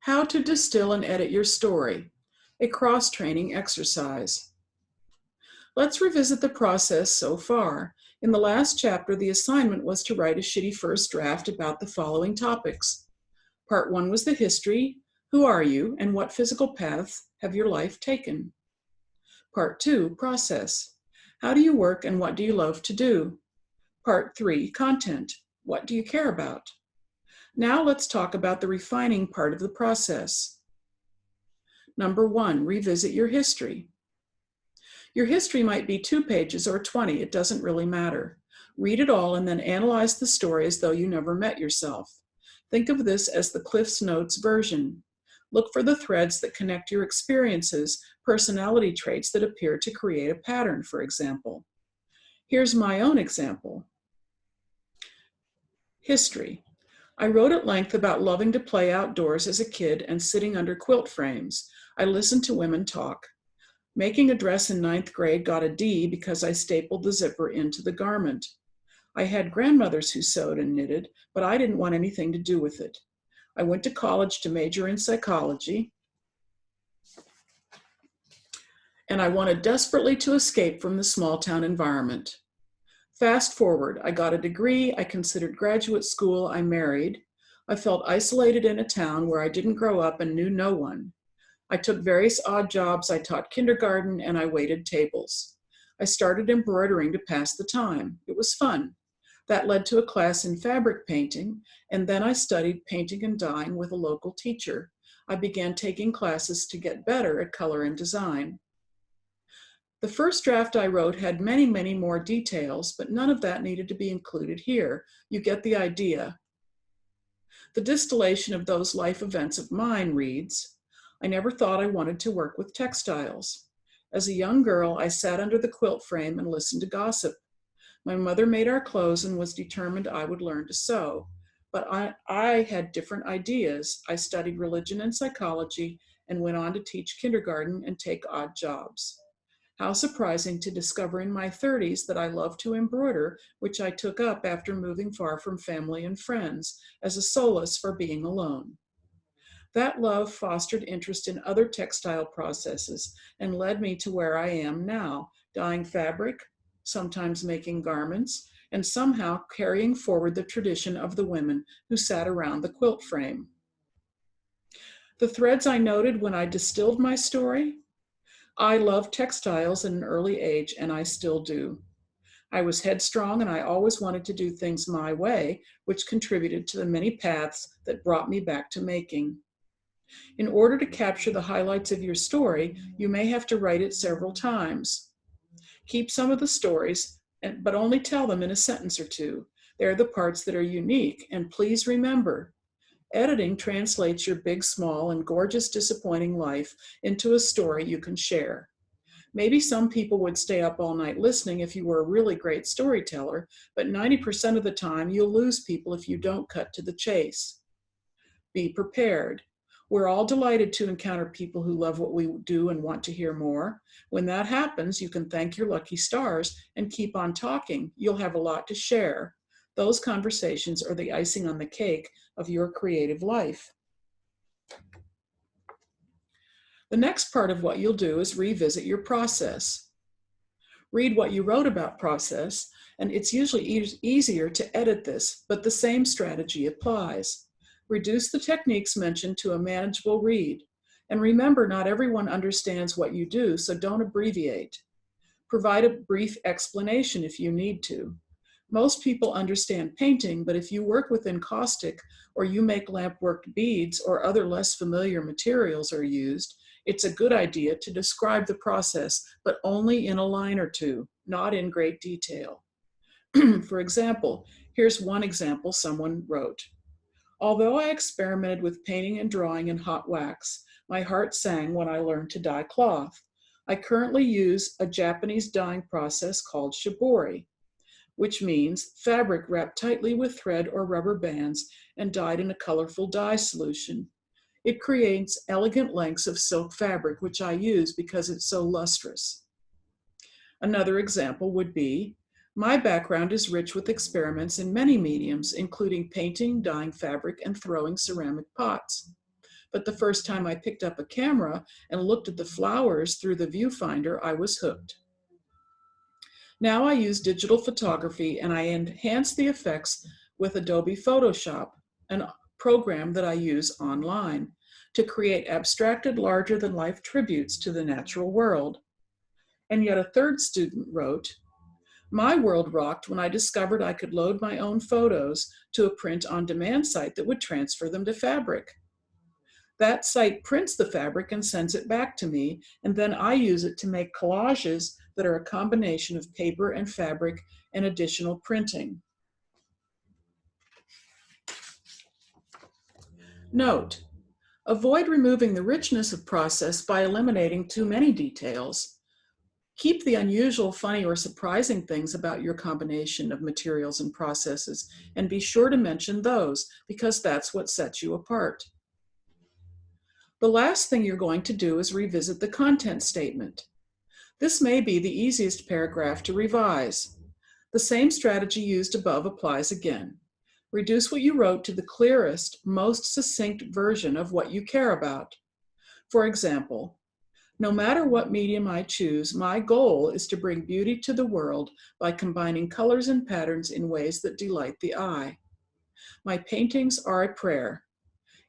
How to distill and edit your story, a cross-training exercise. Let's revisit the process so far. In the last chapter, the assignment was to write a shitty first draft about the following topics. Part 1 was the history, who are you, and what physical paths have your life taken? Part 2, process, how do you work and what do you love to do? Part 3, content, what do you care about? Now let's talk about the refining part of the process. Number 1, revisit your history. Your history might be 2 pages or 20, it doesn't really matter. Read it all and then analyze the story as though you never met yourself. Think of this as the Cliff's Notes version. Look for the threads that connect your experiences, personality traits that appear to create a pattern, for example. Here's my own example. History. I wrote at length about loving to play outdoors as a kid and sitting under quilt frames. I listened to women talk. Making a dress in 9th grade got a D because I stapled the zipper into the garment. I had grandmothers who sewed and knitted, but I didn't want anything to do with it. I went to college to major in psychology, and I wanted desperately to escape from the small town environment. Fast forward, I got a degree, I considered graduate school, I married. I felt isolated in a town where I didn't grow up and knew no one. I took various odd jobs, I taught kindergarten, and I waited tables. I started embroidering to pass the time. It was fun. That led to a class in fabric painting, and then I studied painting and dyeing with a local teacher. I began taking classes to get better at color and design. The first draft I wrote had many, many more details, but none of that needed to be included here. You get the idea. The distillation of those life events of mine reads, I never thought I wanted to work with textiles. As a young girl, I sat under the quilt frame and listened to gossip. My mother made our clothes and was determined I would learn to sew. But I had different ideas. I studied religion and psychology and went on to teach kindergarten and take odd jobs. How surprising to discover in my 30s that I love to embroider, which I took up after moving far from family and friends as a solace for being alone. That love fostered interest in other textile processes and led me to where I am now, dyeing fabric, sometimes making garments, and somehow carrying forward the tradition of the women who sat around the quilt frame. The threads I noted when I distilled my story? I loved textiles at an early age, and I still do. I was headstrong, and I always wanted to do things my way, which contributed to the many paths that brought me back to making. In order to capture the highlights of your story, you may have to write it several times. Keep some of the stories, but only tell them in a sentence or two. They're the parts that are unique, and please remember, editing translates your big, small, and gorgeous, disappointing life into a story you can share. Maybe some people would stay up all night listening if you were a really great storyteller, but 90% of the time you'll lose people if you don't cut to the chase. Be prepared. We're all delighted to encounter people who love what we do and want to hear more. When that happens, you can thank your lucky stars and keep on talking. You'll have a lot to share. Those conversations are the icing on the cake of your creative life. The next part of what you'll do is revisit your process. Read what you wrote about process, and it's usually easier to edit this, but the same strategy applies. Reduce the techniques mentioned to a manageable read. And remember, not everyone understands what you do, so don't abbreviate. Provide a brief explanation if you need to. Most people understand painting, but if you work with encaustic or you make lamp-worked beads or other less familiar materials are used, it's a good idea to describe the process, but only in a line or two, not in great detail. For example, here's one example someone wrote. Although I experimented with painting and drawing in hot wax, my heart sang when I learned to dye cloth. I currently use a Japanese dyeing process called shibori, which means fabric wrapped tightly with thread or rubber bands and dyed in a colorful dye solution. It creates elegant lengths of silk fabric, which I use because it's so lustrous. Another example would be, my background is rich with experiments in many mediums, including painting, dyeing fabric, and throwing ceramic pots. but the first time I picked up a camera and looked at the flowers through the viewfinder, I was hooked. Now I use digital photography and I enhance the effects with Adobe Photoshop, a program that I use online, to create abstracted, larger-than-life tributes to the natural world. And yet a third student wrote, "My world rocked when I discovered I could load my own photos to a print-on-demand site that would transfer them to fabric. That site prints the fabric and sends it back to me, and then I use it to make collages that are a combination of paper and fabric and additional printing." Note: avoid removing the richness of process by eliminating too many details. Keep the unusual, funny, or surprising things about your combination of materials and processes, and be sure to mention those, because that's what sets you apart. The last thing you're going to do is revisit the content statement. This may be the easiest paragraph to revise. The same strategy used above applies again. Reduce what you wrote to the clearest, most succinct version of what you care about. For example, no matter what medium I choose, my goal is to bring beauty to the world by combining colors and patterns in ways that delight the eye. My paintings are a prayer.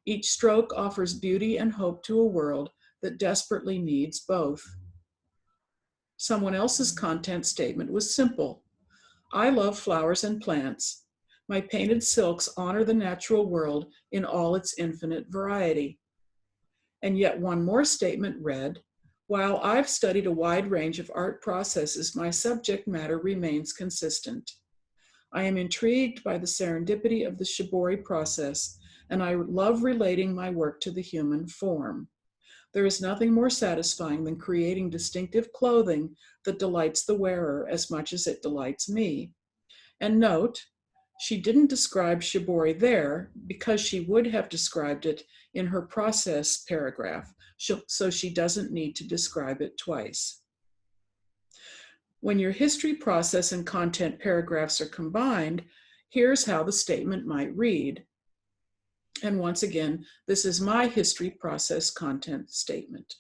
Each stroke offers beauty and hope to a world that desperately needs both. Someone else's content statement was simple. I love flowers and plants. My painted silks honor the natural world in all its infinite variety. And yet one more statement read, while I've studied a wide range of art processes, my subject matter remains consistent. I am intrigued by the serendipity of the shibori process, and I love relating my work to the human form. There is nothing more satisfying than creating distinctive clothing that delights the wearer as much as it delights me. And note, she didn't describe shibori there because she would have described it in her process paragraph, so she doesn't need to describe it twice. When your history, process, and content paragraphs are combined, here's how the statement might read. And once again, this is my history, process, content statement.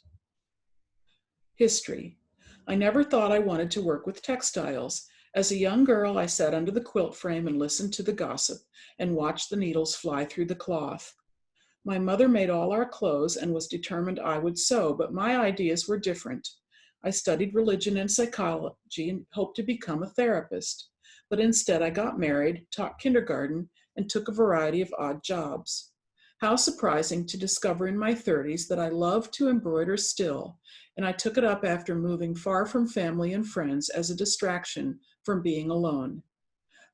History. I never thought I wanted to work with textiles. As a young girl, I sat under the quilt frame and listened to the gossip and watched the needles fly through the cloth. My mother made all our clothes and was determined I would sew, but my ideas were different. I studied religion and psychology and hoped to become a therapist, but instead I got married, taught kindergarten, and took a variety of odd jobs. How surprising to discover in my 30s that I love to embroider still, and I took it up after moving far from family and friends as a distraction from being alone.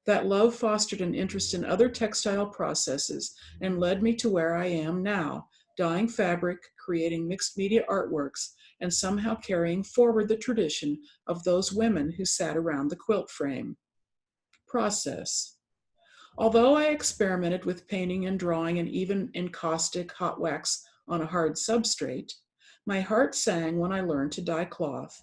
That love fostered an interest in other textile processes and led me to where I am now, dyeing fabric, creating mixed media artworks, and somehow carrying forward the tradition of those women who sat around the quilt frame. Process. Although I experimented with painting and drawing and even encaustic hot wax on a hard substrate, my heart sang when I learned to dye cloth.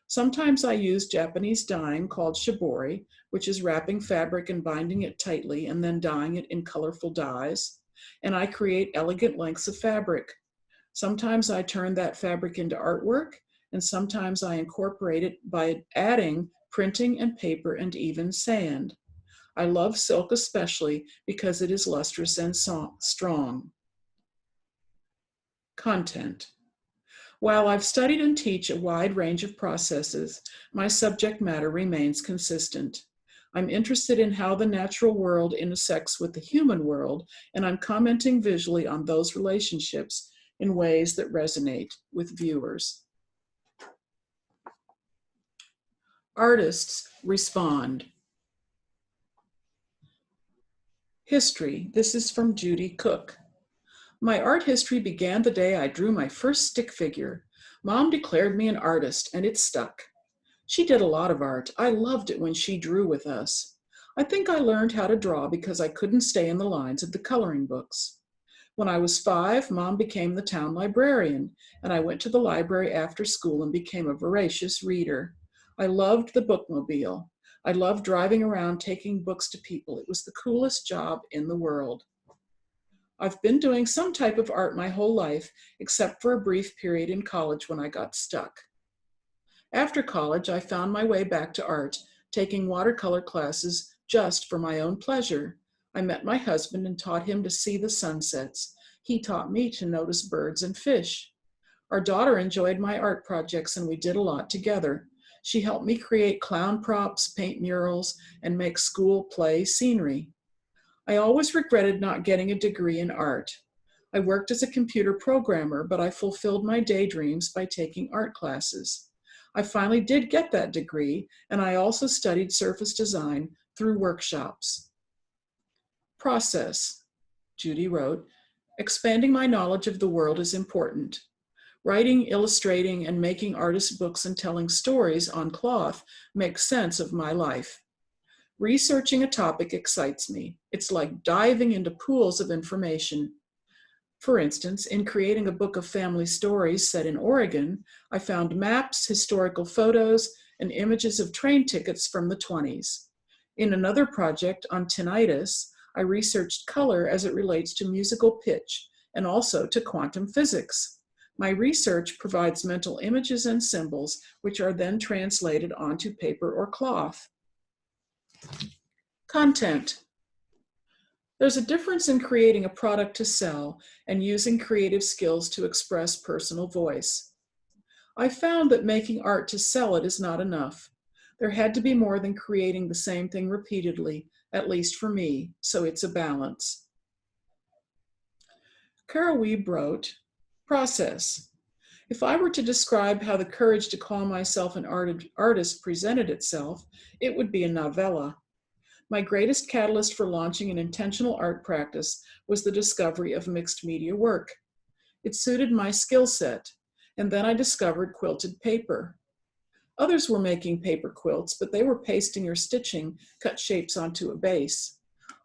Sometimes I use Japanese dyeing called shibori, which is wrapping fabric and binding it tightly and then dyeing it in colorful dyes, and I create elegant lengths of fabric. Sometimes I turn that fabric into artwork, and sometimes I incorporate it by adding printing and paper and even sand. I love silk especially because it is lustrous and strong. Content. While I've studied and teach a wide range of processes, my subject matter remains consistent. I'm interested in how the natural world intersects with the human world, and I'm commenting visually on those relationships in ways that resonate with viewers. Artists respond. History. This is from Judy Cook. My art history began the day I drew my first stick figure. Mom declared me an artist, and it stuck. She did a lot of art. I loved it when she drew with us. I think I learned how to draw because I couldn't stay in the lines of the coloring books. When I was 5, Mom became the town librarian, and I went to the library after school and became a voracious reader. I loved the bookmobile. I loved driving around taking books to people. It was the coolest job in the world. I've been doing some type of art my whole life, except for a brief period in college when I got stuck. After college, I found my way back to art, taking watercolor classes just for my own pleasure. I met my husband and taught him to see the sunsets. He taught me to notice birds and fish. Our daughter enjoyed my art projects and we did a lot together. She helped me create clown props, paint murals, and make school play scenery. I always regretted not getting a degree in art. I worked as a computer programmer, but I fulfilled my daydreams by taking art classes. I finally did get that degree, and I also studied surface design through workshops. Process, Judy wrote, expanding my knowledge of the world is important. Writing, illustrating, and making artist books and telling stories on cloth makes sense of my life. Researching a topic excites me. It's like diving into pools of information. For instance, in creating a book of family stories set in Oregon, I found maps, historical photos, and images of train tickets from the 20s. In another project on tinnitus, I researched color as it relates to musical pitch and also to quantum physics. My research provides mental images and symbols, which are then translated onto paper or cloth. Content. There's a difference in creating a product to sell and using creative skills to express personal voice. I found that making art to sell it is not enough. There had to be more than creating the same thing repeatedly, at least for me, so it's a balance. Carol Wiebe wrote, process. If I were to describe how the courage to call myself an artist presented itself, it would be a novella. My greatest catalyst for launching an intentional art practice was the discovery of mixed media work. It suited my skill set, and then I discovered quilted paper. Others were making paper quilts, but they were pasting or stitching cut shapes onto a base.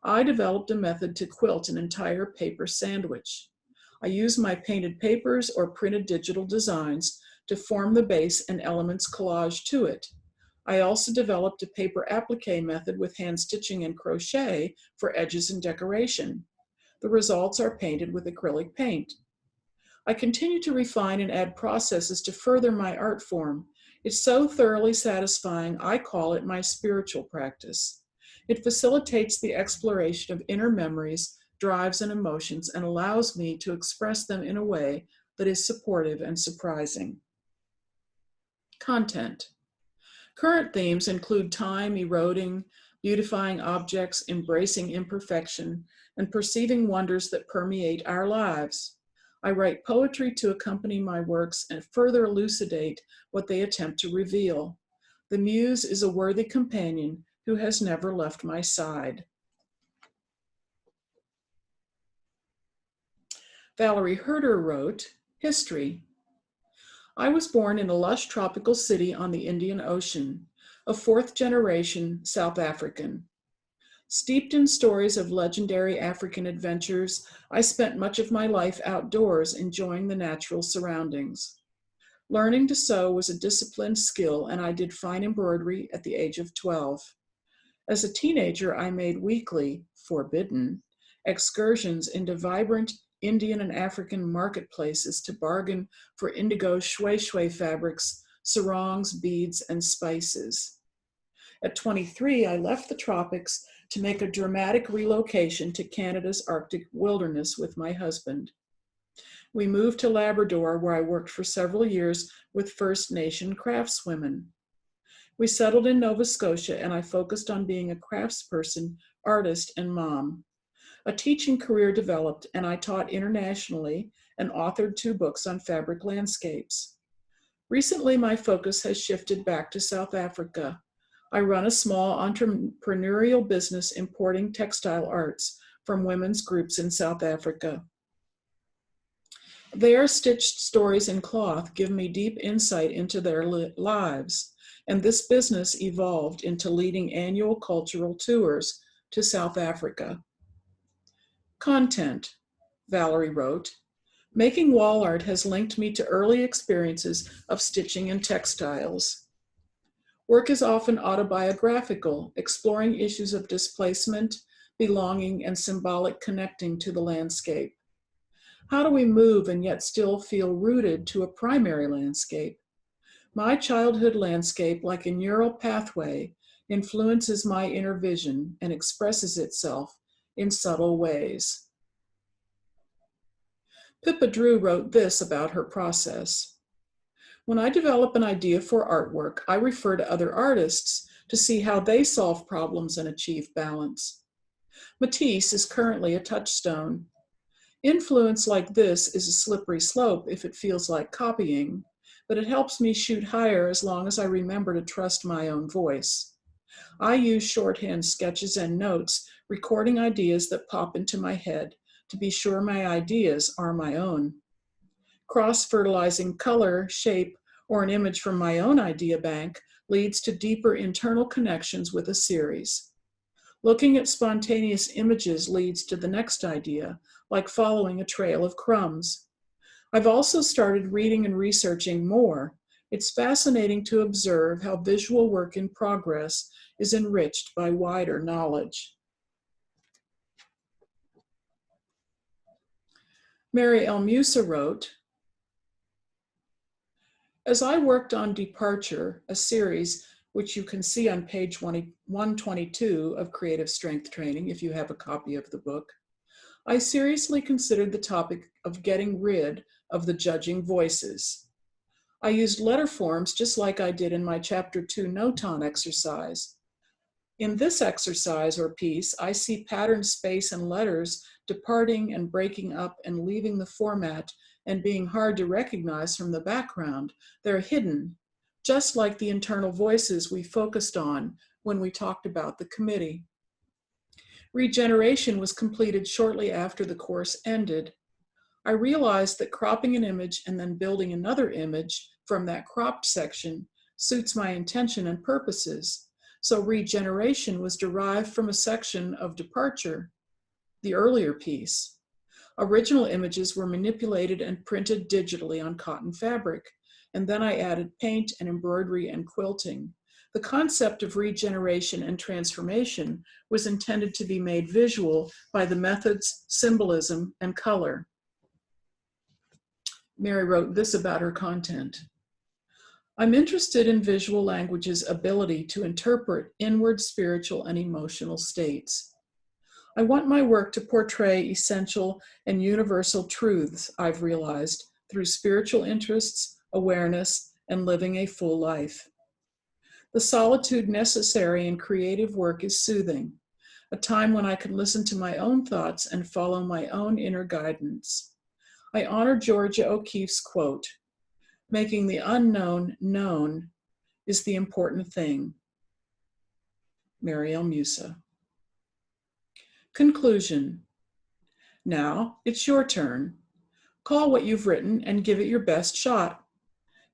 I developed a method to quilt an entire paper sandwich. I used my painted papers or printed digital designs to form the base and elements collage to it. I also developed a paper applique method with hand stitching and crochet for edges and decoration. The results are painted with acrylic paint. I continue to refine and add processes to further my art form. It's so thoroughly satisfying, I call it my spiritual practice. It facilitates the exploration of inner memories, drives, and emotions, and allows me to express them in a way that is supportive and surprising. Content. Current themes include time eroding, beautifying objects, embracing imperfection, and perceiving wonders that permeate our lives. I write poetry to accompany my works and further elucidate what they attempt to reveal. The muse is a worthy companion who has never left my side. Valerie Herder wrote, history. I was born in a lush tropical city on the Indian Ocean, a fourth-generation South African. Steeped in stories of legendary African adventures, I spent much of my life outdoors enjoying the natural surroundings. Learning to sew was a disciplined skill, and I did fine embroidery at the age of 12. As a teenager, I made weekly, forbidden, excursions into vibrant Indian and African marketplaces to bargain for indigo shwe fabrics, sarongs, beads, and spices. At 23, I left the tropics to make a dramatic relocation to Canada's Arctic wilderness with my husband. We moved to Labrador, where I worked for several years with First Nation craftswomen. We settled in Nova Scotia, and I focused on being a craftsperson, artist, and mom. A teaching career developed, and I taught internationally and authored 2 books on fabric landscapes. Recently, my focus has shifted back to South Africa. I run a small entrepreneurial business importing textile arts from women's groups in South Africa. Their stitched stories in cloth give me deep insight into their lives, and this business evolved into leading annual cultural tours to South Africa. Content, Valerie wrote, making wall art has linked me to early experiences of stitching and textiles. Work is often autobiographical, exploring issues of displacement, belonging, and symbolic connecting to the landscape. How do we move and yet still feel rooted to a primary landscape? My childhood landscape, like a neural pathway, influences my inner vision and expresses itself in subtle ways. Pippa Drew wrote this about her process. When I develop an idea for artwork, I refer to other artists to see how they solve problems and achieve balance. Matisse is currently a touchstone. Influence like this is a slippery slope if it feels like copying, but it helps me shoot higher as long as I remember to trust my own voice. I use shorthand sketches and notes, recording ideas that pop into my head to be sure my ideas are my own. Cross-fertilizing color, shape, or an image from my own idea bank leads to deeper internal connections with a series. Looking at spontaneous images leads to the next idea, like following a trail of crumbs. I've also started reading and researching more. It's fascinating to observe how visual work in progress is enriched by wider knowledge. Muriel Musa wrote, as I worked on Departure, a series which you can see on page 122 of Creative Strength Training if you have a copy of the book, I seriously considered the topic of getting rid of the judging voices. I used letter forms just like I did in my Chapter 2 Noton exercise. In this exercise or piece, I see pattern space and letters departing and breaking up and leaving the format and being hard to recognize from the background. They're hidden, just like the internal voices we focused on when we talked about the committee. Regeneration was completed shortly after the course ended. I realized that cropping an image and then building another image from that cropped section suits my intention and purposes. So regeneration was derived from a section of Departure, the earlier piece. Original images were manipulated and printed digitally on cotton fabric, and then I added paint and embroidery and quilting. The concept of regeneration and transformation was intended to be made visual by the methods, symbolism, and color. Mary wrote this about her content. I'm interested in visual language's ability to interpret inward spiritual and emotional states. I want my work to portray essential and universal truths I've realized through spiritual interests, awareness, and living a full life. The solitude necessary in creative work is soothing, a time when I can listen to my own thoughts and follow my own inner guidance. I honor Georgia O'Keeffe's quote, "Making the unknown known is the important thing." Muriel Musa. Conclusion. Now it's your turn. Call what you've written and give it your best shot.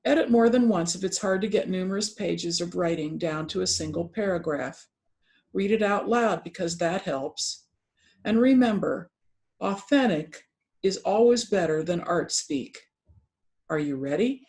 Edit more than once if it's hard to get numerous pages of writing down to a single paragraph. Read it out loud because that helps. And remember, authentic is always better than art speak. Are you ready?